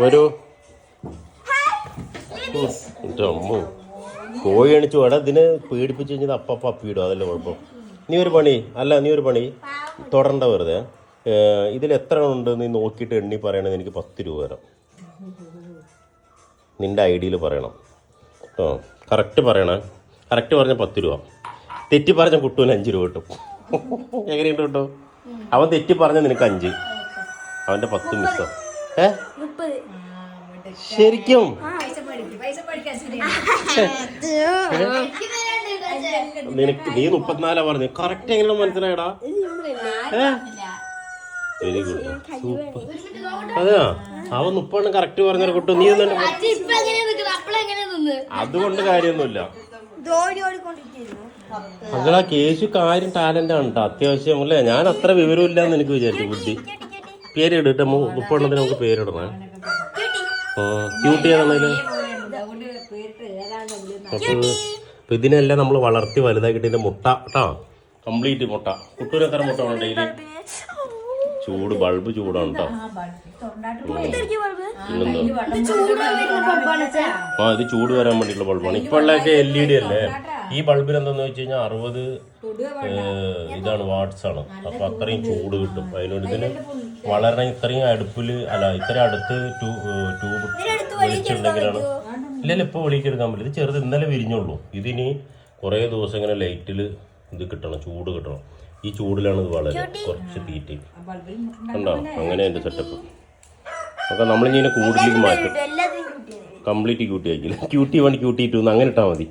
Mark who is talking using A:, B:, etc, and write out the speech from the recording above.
A: ഒരു കോഴി അണിച്ചു വേടാ ഇതിനെ പീഡിപ്പിച്ച് കഴിഞ്ഞത് അപ്പ അപ്പിയിടും, അതല്ലേ കുഴപ്പം. നീ ഒരു പണി തുടരണ്ട വെറുതെ. ഇതിൽ എത്ര ഉണ്ട് നീ നോക്കിയിട്ട് എണ്ണി പറയണത്. എനിക്ക് 10 രൂപ തരാം. നിൻ്റെ ഐഡിയയിൽ പറയണം കേട്ടോ. കറക്റ്റ് പറയണേ. കറക്റ്റ് പറഞ്ഞാൽ 10 രൂപ, തെറ്റി പറഞ്ഞാൽ കുട്ടൂന് 5 രൂപ കിട്ടും. എങ്ങനെയുണ്ട് കേട്ടോ? അവൻ തെറ്റി പറഞ്ഞാൽ നിനക്ക് 5, അവൻ്റെ 10 മിസ്സോ. ശരിക്കും നിനക്ക് നീ 34 പറഞ്ഞു. കറക്റ്റ് എങ്ങനെയാണ് മനസ്സിലായടാ? Very good, super. അതെയാ, അവൻ 30 കറക്റ്റ് പറഞ്ഞ കുട്ടു. നീ അതുകൊണ്ട് കാര്യമൊന്നുമില്ല. അങ്ങളാ കേശു കാര്യം ടാലന്റ് ആണ് കേട്ടോ, അത്യാവശ്യം അല്ലേ. ഞാൻ അത്ര വിവരമില്ലാന്ന് എനിക്ക് വിചാരിച്ചു. ബുദ്ധി പേരിടട്ടെ, 30 നമുക്ക് പേരിടണേ. ക്യൂട്ടി ആണെന്നാലും അപ്പൊ ഇതിനെല്ലാം നമ്മൾ വളർത്തി വലുതാക്കിയിട്ട് ഇതിന്റെ മുട്ട കേട്ടോ, കംപ്ലീറ്റ് മുട്ട. കുട്ടൂര് എത്ര മുട്ട വേണം ഡെയിലി? ചൂട് ബൾബ് ചൂടാണ് കേട്ടോ. ഇത് ചൂട് വരാൻ വേണ്ടിയിട്ടുള്ള ബൾബാണ്. ഇപ്പോഴൊക്കെ LED അല്ലേ. ഈ ബൾബിന് എന്താന്ന് വെച്ച് കഴിഞ്ഞാൽ 60 ഇതാണ് വാട്ട്സ് ആണ്. അപ്പൊ അത്രയും ചൂട് കിട്ടും. അതിനോട് ഇതിന് വളരെ ഇത്രയും അടുപ്പിൽ ഇത്രയും അടുത്ത് ട്യൂബ് വിളിച്ചിട്ടുണ്ടെങ്കിലാണ്. ഇല്ലല്ലോ ഇപ്പൊ വിളിക്കെടുക്കാൻ പറ്റില്ല. ഇത് ചെറുത് ഇന്നലെ വിരിഞ്ഞുള്ളൂ. ഇതിനി കുറേ ദിവസം ഇങ്ങനെ ലൈറ്റിൽ ഇത് കിട്ടണം, ചൂട് കിട്ടണം. ഈ ചൂടിലാണ് ഇത് വളരെ കുറച്ച് തീറ്റ കണ്ടോ. അങ്ങനെ എൻ്റെ സെറ്റപ്പ്. അപ്പൊ നമ്മളിങ്ങനെ കൂടുതലേക്ക് മാറ്റും. കംപ്ലീറ്റ് ക്യൂട്ടി ആക്കില്ല. ക്യൂട്ടി 1 ക്യൂട്ടി 2 അങ്ങനെ ഇട്ടാൽ മതി.